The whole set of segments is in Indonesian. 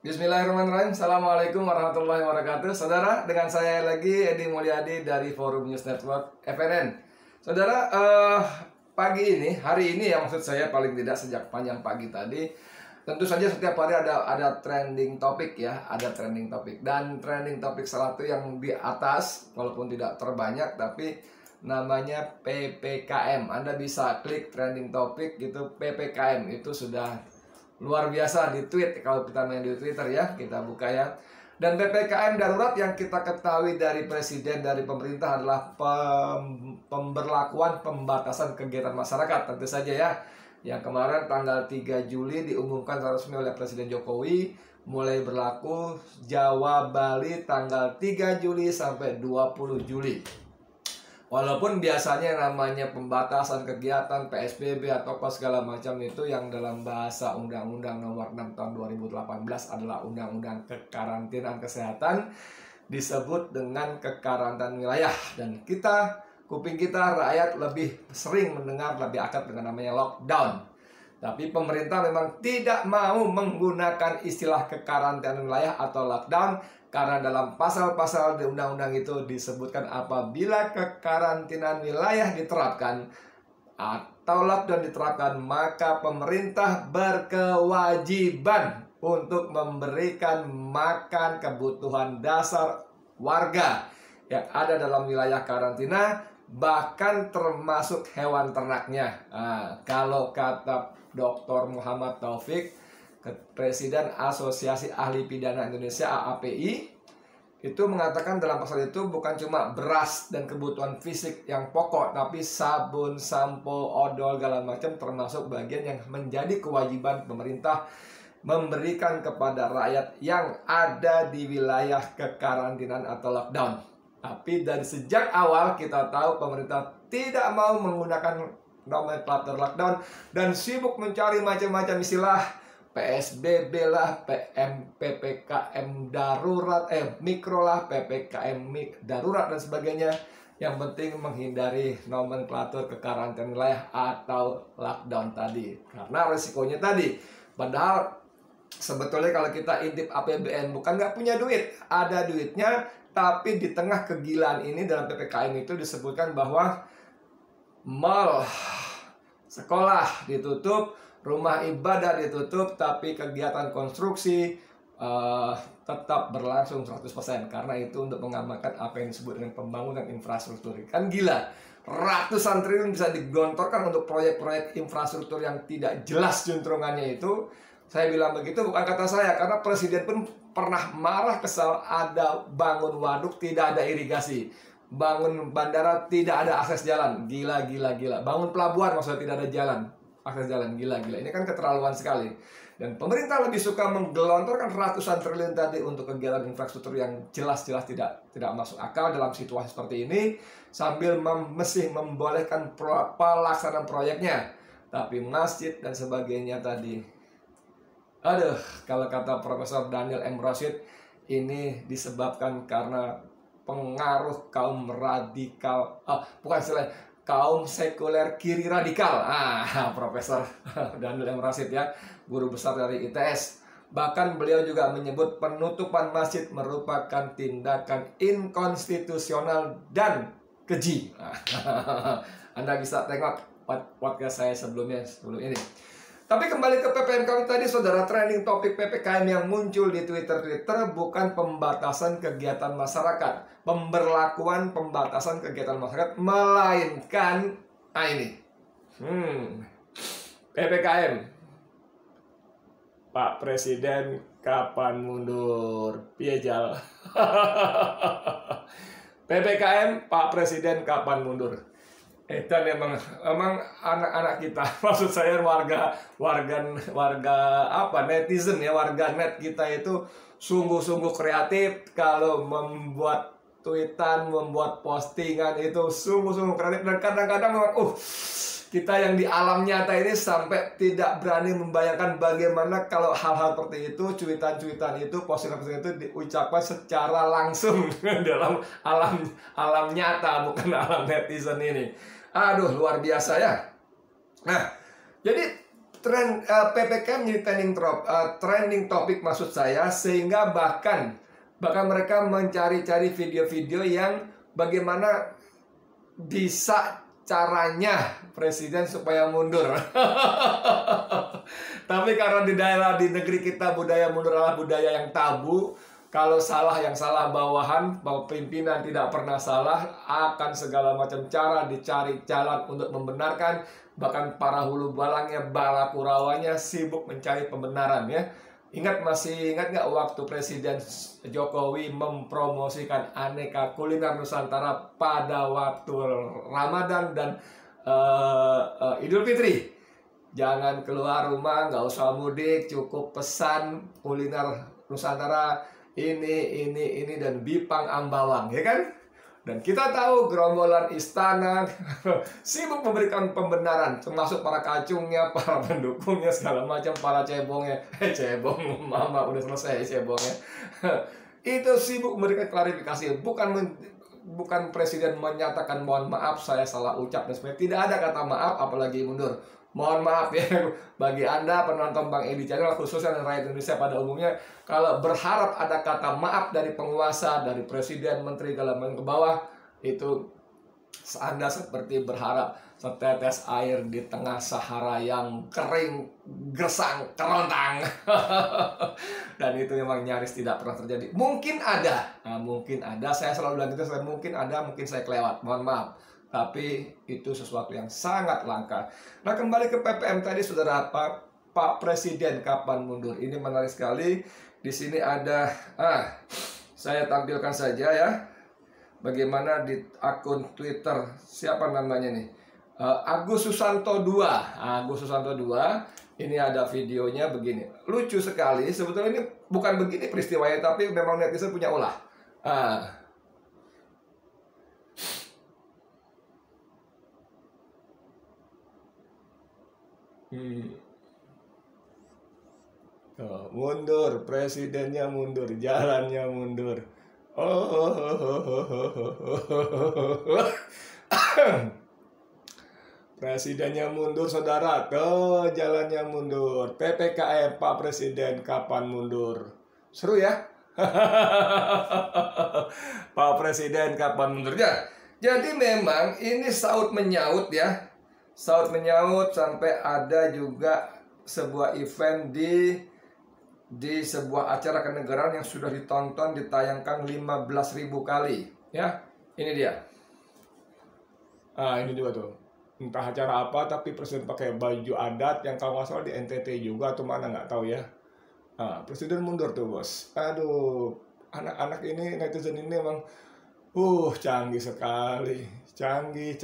Bismillahirrahmanirrahim. Assalamualaikum warahmatullahi wabarakatuh. Saudara, dengan saya lagi Edi Mulyadi dari Forum News Network FNN. Saudara, hari ini ya, maksud saya paling tidak sejak panjang pagi tadi, tentu saja setiap hari ada trending topik ya, ada trending topik. Dan trending topik salah satu yang di atas, walaupun tidak terbanyak, tapi namanya PPKM. Anda bisa klik trending topik gitu, PPKM itu sudah luar biasa di tweet. Kalau kita main di Twitter ya, kita buka ya. Dan PPKM darurat yang kita ketahui dari presiden, dari pemerintah adalah pemberlakuan pembatasan kegiatan masyarakat, tentu saja ya. Yang kemarin tanggal 3 Juli diumumkan resmi oleh Presiden Jokowi, mulai berlaku Jawa Bali tanggal 3 Juli sampai 20 Juli. Walaupun biasanya yang namanya pembatasan kegiatan PSBB atau apa segala macam itu yang dalam bahasa Undang-Undang Nomor 6 Tahun 2018 adalah Undang-Undang Kekarantinaan Kesehatan, disebut dengan kekarantinaan wilayah. Dan kuping kita rakyat lebih sering mendengar, lebih akrab dengan namanya lockdown. Tapi pemerintah memang tidak mau menggunakan istilah kekarantinaan wilayah atau lockdown, karena dalam pasal-pasal di undang-undang itu disebutkan apabila kekarantinaan wilayah diterapkan atau lockdown diterapkan, maka pemerintah berkewajiban untuk memberikan makan kebutuhan dasar warga yang ada dalam wilayah karantina, bahkan termasuk hewan ternaknya. Kalau kata Dr. Muhammad Taufik, Presiden Asosiasi Ahli Pidana Indonesia AAPI, itu mengatakan dalam pasal itu bukan cuma beras dan kebutuhan fisik yang pokok, tapi sabun, sampo, odol, segala macam termasuk bagian yang menjadi kewajiban pemerintah memberikan kepada rakyat yang ada di wilayah kekarantinaan atau lockdown. Tapi dari sejak awal kita tahu pemerintah tidak mau menggunakan nomenklatur lockdown dan sibuk mencari macam-macam istilah. PSBB lah, PPKM darurat, mikro lah, PPKM darurat dan sebagainya. Yang penting menghindari nomenklatur kekarantinaan wilayah atau lockdown tadi. Karena resikonya tadi, padahal sebetulnya kalau kita intip APBN bukan nggak punya duit, ada duitnya, tapi di tengah kegilaan ini dalam PPKM itu disebutkan bahwa mall, sekolah ditutup, rumah ibadah ditutup, tapi kegiatan konstruksi tetap berlangsung 100%. Karena itu untuk mengamankan apa yang disebut dengan pembangunan infrastruktur. Kan gila, ratusan triliun bisa digelontorkan untuk proyek-proyek infrastruktur yang tidak jelas juntrungannya itu. Saya bilang begitu bukan kata saya, karena presiden pun pernah marah kesal ada bangun waduk tidak ada irigasi, bangun bandara tidak ada akses jalan, gila. Bangun pelabuhan maksudnya tidak ada jalan, akses jalan, gila. Ini kan keterlaluan sekali. Dan pemerintah lebih suka menggelontorkan ratusan triliun tadi untuk kegiatan infrastruktur yang jelas-jelas tidak masuk akal dalam situasi seperti ini, sambil masih membolehkan pelaksanaan proyeknya. Tapi masjid dan sebagainya tadi, aduh, kalau kata Profesor Daniel M. Rosid, ini disebabkan karena pengaruh kaum radikal, kaum sekuler kiri radikal. Profesor Daniel M. Rosid ya, guru besar dari ITS. Bahkan beliau juga menyebut penutupan masjid merupakan tindakan inkonstitusional dan keji. Anda bisa tengok podcast saya sebelum ini. Tapi kembali ke PPKM kami tadi, saudara, trending topik PPKM yang muncul di Twitter bukan pembatasan kegiatan masyarakat, pemberlakuan pembatasan kegiatan masyarakat, melainkan ini. PPKM. Pak Presiden kapan mundur? Piejal. PPKM, Pak Presiden kapan mundur? Dan emang anak-anak kita, maksud saya warga netizen ya, warga net kita itu sungguh-sungguh kreatif. Kalau membuat tweetan, membuat postingan itu sungguh-sungguh kreatif. Dan kadang-kadang kita yang di alam nyata ini sampai tidak berani membayangkan bagaimana kalau hal-hal seperti itu, cuitan-cuitan itu, postingan-postingan itu diucapkan secara langsung dalam alam nyata, bukan alam netizen ini. Aduh, luar biasa ya. Nah, jadi PPKM menjadi trending topik maksud saya, sehingga bahkan mereka mencari-cari video-video yang bagaimana bisa caranya presiden supaya mundur. Tapi karena di negeri kita budaya mundur adalah budaya yang tabu. Kalau salah yang salah bawahan, bahwa pimpinan tidak pernah salah, akan segala macam cara dicari jalan untuk membenarkan. Bahkan para hulu balangnya, bala kurawanya sibuk mencari pembenaran ya. Masih ingat nggak waktu Presiden Jokowi mempromosikan aneka kuliner Nusantara pada waktu Ramadan dan Idul Fitri? Jangan keluar rumah, nggak usah mudik, cukup pesan kuliner Nusantara ini dan Bipang Ambawang, ya kan? Dan kita tahu gerombolan istana sibuk memberikan pembenaran, termasuk para kacungnya, para pendukungnya, segala macam, para cebongnya. Cebong, mama udah selesai cebongnya. Itu sibuk memberikan klarifikasi, bukan presiden menyatakan mohon maaf saya salah ucap dan sebagainya. Tidak ada kata maaf, apalagi mundur. Mohon maaf ya bagi Anda penonton Bang Edi Channel, khususnya dan rakyat Indonesia pada umumnya, kalau berharap ada kata maaf dari penguasa, dari presiden, menteri, segala macam ke bawah, itu Anda seperti berharap setetes air di tengah Sahara yang kering, gersang, kerontang. Dan itu memang nyaris tidak pernah terjadi. Mungkin ada, saya selalu bilang gitu, mungkin ada, mungkin saya kelewat, mohon maaf. Tapi itu sesuatu yang sangat langka. Nah, kembali ke PPM tadi, saudara, Pak Presiden kapan mundur? Ini menarik sekali. Di sini ada, saya tampilkan saja ya. Bagaimana di akun Twitter, siapa namanya nih? Agus Susanto 2. Agus Susanto 2. Ini ada videonya begini. Lucu sekali. Sebetulnya ini bukan begini peristiwanya, tapi memang netizen punya ulah. Mundur, presidennya mundur, jalannya mundur. Presidennya mundur, saudara. Jalannya mundur. PPKM, Pak Presiden kapan mundur? Seru ya? Pak Presiden kapan mundur? Jadi memang ini saut menyaut ya. Saut menyaut sampai ada juga sebuah event di sebuah acara kenegaraan yang sudah ditonton, ditayangkan 15.000 kali ya. Ini dia. Ini juga tuh. Entah acara apa, tapi presiden pakai baju adat yang kalau nggak salah di NTT juga atau mana nggak tahu ya. Presiden mundur tuh, bos. Aduh, anak-anak ini, netizen ini emang canggih sekali. Canggih.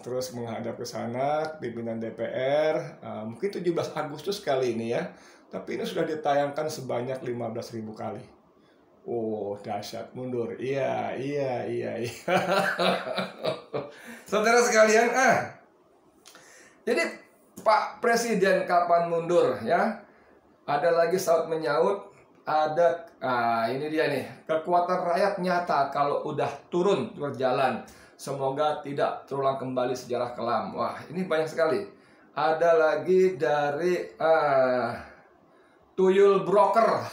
Terus menghadap ke sana pimpinan DPR, mungkin 17 Agustus kali ini ya, tapi ini sudah ditayangkan sebanyak 15.000 kali. Dahsyat, mundur. Iya. Saudara sekalian, jadi Pak Presiden kapan mundur ya? Ada lagi saut menyaut, ada ini dia nih, kekuatan rakyat nyata kalau udah turun berjalan. Semoga tidak terulang kembali sejarah kelam. Wah, ini banyak sekali. Ada lagi dari Tuyul Broker.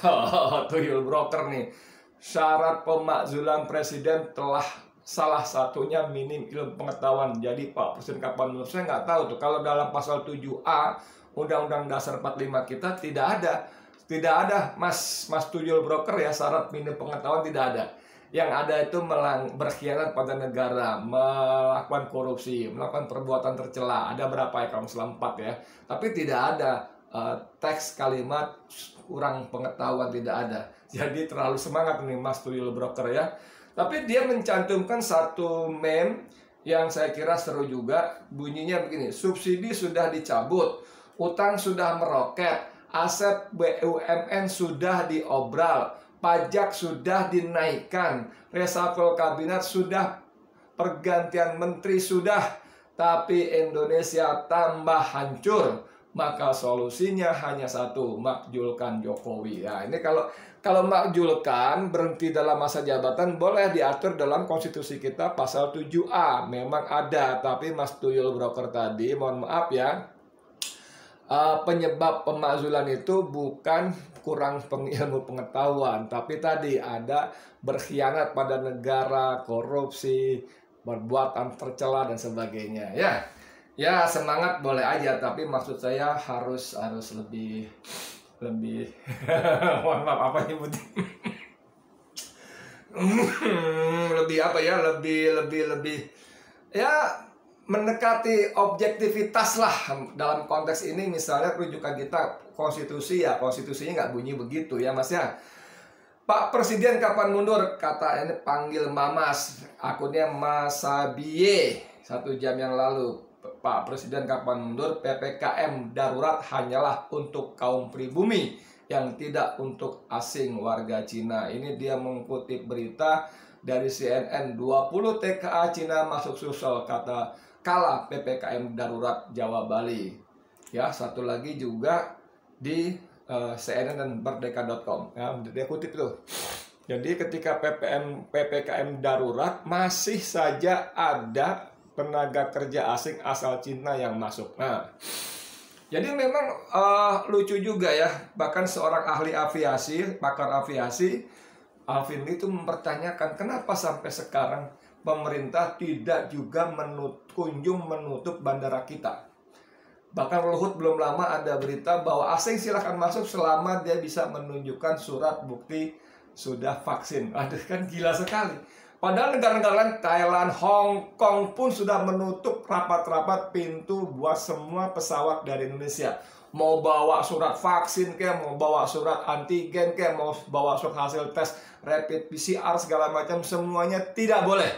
Tuyul Broker nih. Syarat pemakzulan presiden telah salah satunya minim ilmu pengetahuan. Jadi Pak Presiden kapan mundur? Saya nggak tahu tuh. Kalau dalam pasal 7A Undang-Undang Dasar 45 kita tidak ada Mas Tuyul Broker ya, syarat minim pengetahuan tidak ada. Yang ada itu berkhianat pada negara, melakukan korupsi, melakukan perbuatan tercela. Ada berapa ya, kalau misalnya 4 ya. Tapi tidak ada teks kalimat kurang pengetahuan, tidak ada. Jadi terlalu semangat nih Mas Tuyul Broker ya. Tapi dia mencantumkan satu meme yang saya kira seru juga. Bunyinya begini: subsidi sudah dicabut, utang sudah meroket, aset BUMN sudah diobral, pajak sudah dinaikkan, reshuffle kabinet sudah, pergantian menteri sudah, tapi Indonesia tambah hancur. maka solusinya hanya satu, makjulkan Jokowi. Nah, ini kalau makjulkan berhenti dalam masa jabatan boleh diatur dalam konstitusi kita pasal 7A. Memang ada, tapi Mas Tuyul Broker tadi, mohon maaf ya, penyebab pemakzulan itu bukan kurang ilmu pengetahuan, tapi tadi ada berkhianat pada negara, korupsi, perbuatan tercela dan sebagainya. Ya semangat boleh aja, tapi maksud saya harus lebih mohon maaf apa nyebutnya lebih apa ya, lebih ya mendekati objektivitas lah dalam konteks ini. Misalnya rujukan kita konstitusi, ya konstitusinya nggak bunyi begitu ya Mas ya. Pak Presiden kapan mundur? Kata ini panggil Mamas, akunnya Masabie 1 jam yang lalu. Pak Presiden kapan mundur? PPKM darurat hanyalah untuk kaum pribumi yang tidak untuk asing warga Cina. Ini dia mengutip berita dari CNN. 20 TKA Cina masuk susul kata kala PPKM darurat Jawa Bali. Ya, satu lagi juga di CNN dan merdeka.com. Ya, dia kutip tuh. Jadi ketika PPKM darurat masih saja ada tenaga kerja asing asal Cina yang masuk. Nah, jadi memang lucu juga ya. Bahkan seorang ahli aviasi, pakar aviasi, Alvin itu mempertanyakan kenapa sampai sekarang pemerintah tidak juga kunjung menutup bandara kita. Bahkan Luhut belum lama ada berita bahwa asing silahkan masuk selama dia bisa menunjukkan surat bukti sudah vaksin. Aduh, kan gila sekali. Padahal negara-negara lain, Thailand, Hong Kong pun sudah menutup rapat-rapat pintu buat semua pesawat dari Indonesia. Mau bawa surat vaksin kayak, mau bawa surat antigen kayak, mau bawa surat hasil tes rapid PCR segala macam, semuanya tidak boleh.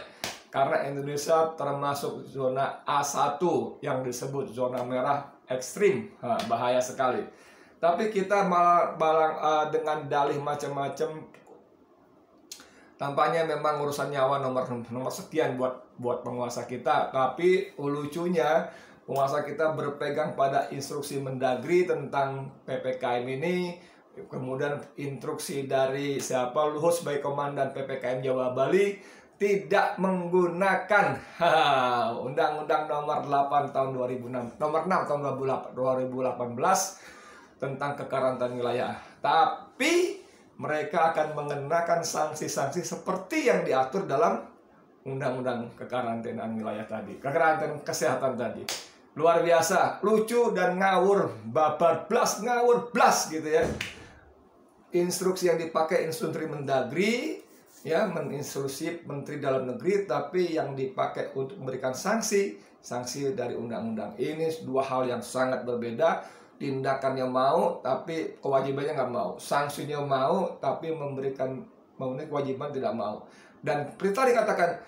Karena Indonesia termasuk zona A1 yang disebut zona merah ekstrim, bahaya sekali. Tapi kita malah dengan dalih macam-macam. Tampaknya memang urusan nyawa nomor sekian buat penguasa kita. Tapi lucunya penguasa kita berpegang pada instruksi Mendagri tentang PPKM ini. Kemudian instruksi dari Luhut sebagai komandan PPKM Jawa Bali tidak menggunakan Undang-Undang nomor 8 tahun 2006, nomor 6 tahun 2018 tentang kekarantinaan wilayah. Tapi mereka akan mengenakan sanksi-sanksi seperti yang diatur dalam Undang-Undang kekarantinaan wilayah tadi, kekarantinaan kesehatan tadi. Luar biasa, lucu dan ngawur, babar blas, ngawur blas gitu ya. Instruksi yang dipakai instruksi Mendagri, ya, menginstruksi Menteri Dalam Negeri, tapi yang dipakai untuk memberikan sanksi dari undang-undang. Ini dua hal yang sangat berbeda. Tindakannya mau, tapi kewajibannya nggak mau. Sanksinya mau, tapi memenuhi kewajiban tidak mau. Dan berita dikatakan,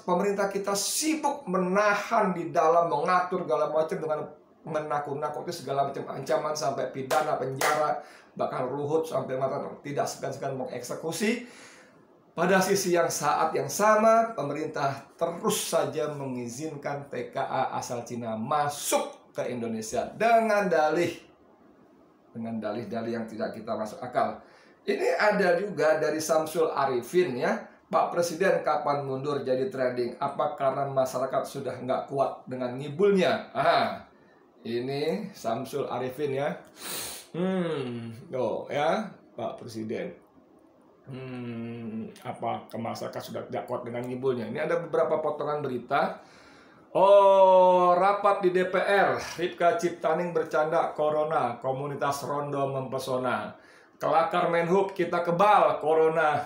pemerintah kita sibuk menahan di dalam, mengatur segala macam dengan menakut-nakuti segala macam ancaman sampai pidana penjara, bahkan Luhut sampai tidak segan-segan mengeksekusi. Pada sisi yang saat yang sama, pemerintah terus saja mengizinkan TKA asal Cina masuk ke Indonesia dengan dalih-dalih yang tidak kita masuk akal. Ini ada juga dari Samsul Arifin ya. Pak Presiden kapan mundur jadi trending? Apa karena masyarakat sudah nggak kuat dengan ngibulnya? Ini Samsul Arifin ya. Ya Pak Presiden. Apa ke masyarakat sudah tidak kuat dengan ngibulnya? Ini ada beberapa potongan berita. Rapat di DPR, Ripka Ciptaning bercanda corona, komunitas rondo mempesona. Kelakar Menhub kita kebal corona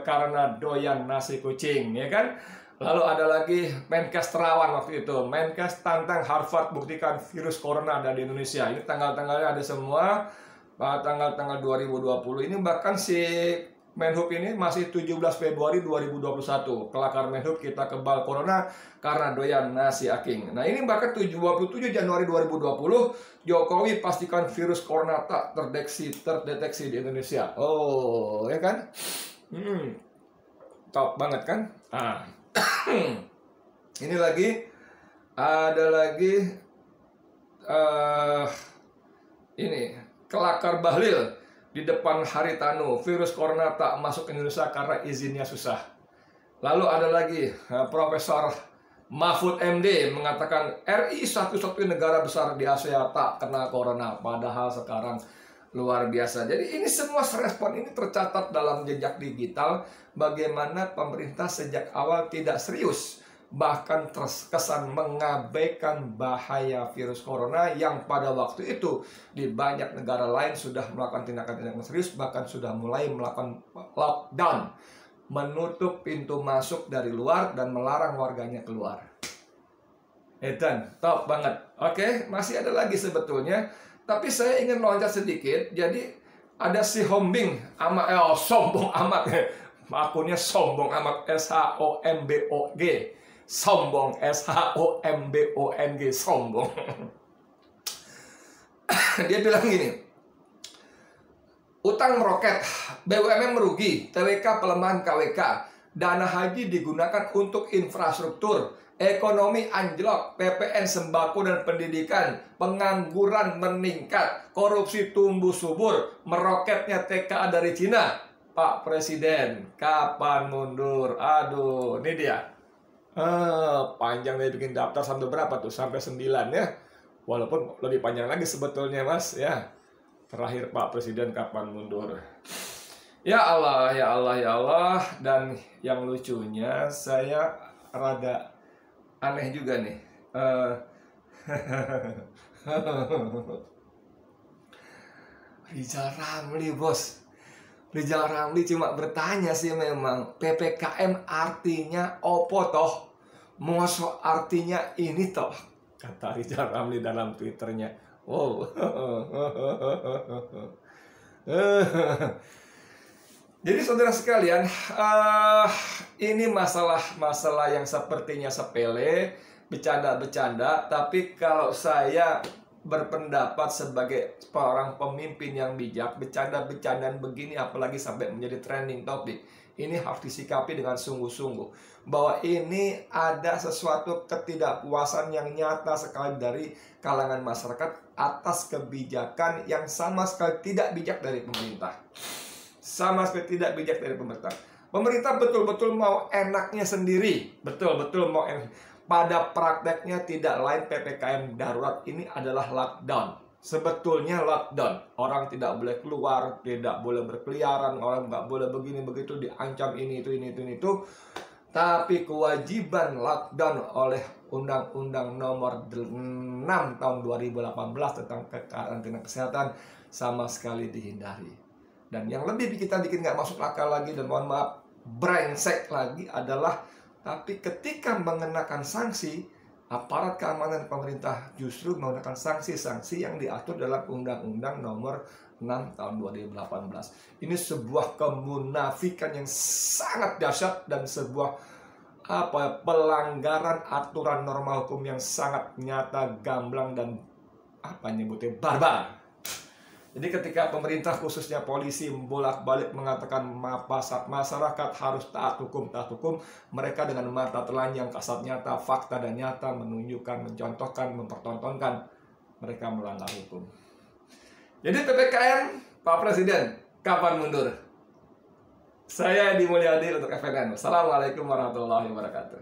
karena doyan nasi kucing, ya kan? Lalu ada lagi Menkes Terawan waktu itu, Menkes tantang Harvard buktikan virus corona ada di Indonesia. Ini tanggal-tanggalnya ada semua, tanggal-tanggal 2020. Ini bahkan si Menhub ini masih 17 Februari 2021. Kelakar Menhub kita kebal corona karena doyan nasi aking. Nah ini bahkan 27 Januari 2020 Jokowi pastikan virus corona tak terdeteksi di Indonesia. Oh ya kan? Top banget kan? Ini lagi ada lagi eh, ini kelakar Bahlil di depan Haritanu, virus corona tak masuk Indonesia karena izinnya susah. Lalu ada lagi Profesor Mahfud MD mengatakan RI satu-satunya negara besar di Asia tak kena corona, padahal sekarang luar biasa. Jadi ini semua respon ini tercatat dalam jejak digital bagaimana pemerintah sejak awal tidak serius, bahkan terkesan mengabaikan bahaya virus corona yang pada waktu itu di banyak negara lain sudah melakukan tindakan-tindakan serius, bahkan sudah mulai melakukan lockdown, menutup pintu masuk dari luar dan melarang warganya keluar. Edan, top banget. Oke, masih ada lagi sebetulnya, tapi saya ingin loncat sedikit. Jadi ada si Hombing sombong amat. Akunnya sombong amat, SHOMBOG. Sombong, SHOMBONG, sombong. Dia bilang gini, utang meroket, BUMN merugi, TWK pelemahan KWK, dana haji digunakan untuk infrastruktur, ekonomi anjlok, PPN sembako dan pendidikan, pengangguran meningkat, korupsi tumbuh subur, meroketnya TKA dari Cina. Pak Presiden, kapan mundur? Aduh, ini dia. Panjang dia bikin daftar sampai berapa tuh? Sampai 9 ya. Walaupun lebih panjang lagi sebetulnya Mas ya. Terakhir Pak Presiden kapan mundur? Ya Allah, ya Allah, ya Allah. Dan yang lucunya saya rada aneh juga nih. Rizal Ramli bos. Rizal Ramli cuma bertanya sih memang PPKM artinya opo toh? Moso artinya ini toh? Kata Rizal Ramli dalam Twitternya. Wow. Jadi saudara sekalian, ini masalah yang sepertinya sepele, bercanda-bercanda, tapi kalau saya berpendapat sebagai seorang pemimpin yang bijak, bercanda-bercandaan begini apalagi sampai menjadi trending topik, ini harus disikapi dengan sungguh-sungguh bahwa ini ada sesuatu ketidakpuasan yang nyata sekali dari kalangan masyarakat atas kebijakan yang sama sekali tidak bijak dari pemerintah. Sama sekali tidak bijak dari pemerintah. Pemerintah betul-betul mau enaknya sendiri, betul-betul mau enak. Pada prakteknya tidak lain PPKM darurat ini adalah lockdown. Sebetulnya lockdown. Orang tidak boleh keluar, tidak boleh berkeliaran, orang nggak boleh begini begitu, diancam ini itu. Tapi kewajiban lockdown oleh Undang-Undang Nomor 6 Tahun 2018 tentang karantina kesehatan sama sekali dihindari. Dan yang lebih kita bikin nggak masuk akal lagi dan mohon maaf brengsek lagi adalah tapi ketika mengenakan sanksi, aparat keamanan pemerintah justru menggunakan sanksi-sanksi yang diatur dalam Undang-Undang Nomor 6 Tahun 2018. Ini sebuah kemunafikan yang sangat dahsyat dan sebuah pelanggaran aturan norma hukum yang sangat nyata, gamblang dan nyebutnya barbar. Jadi ketika pemerintah khususnya polisi bolak-balik mengatakan masyarakat harus taat hukum, mereka dengan mata telanjang kasat nyata, fakta dan nyata menunjukkan, mencontohkan, mempertontonkan mereka melanggar hukum. Jadi PPKM, Pak Presiden, kapan mundur? Saya Edi Mulyadi untuk FNN. Assalamualaikum warahmatullahi wabarakatuh.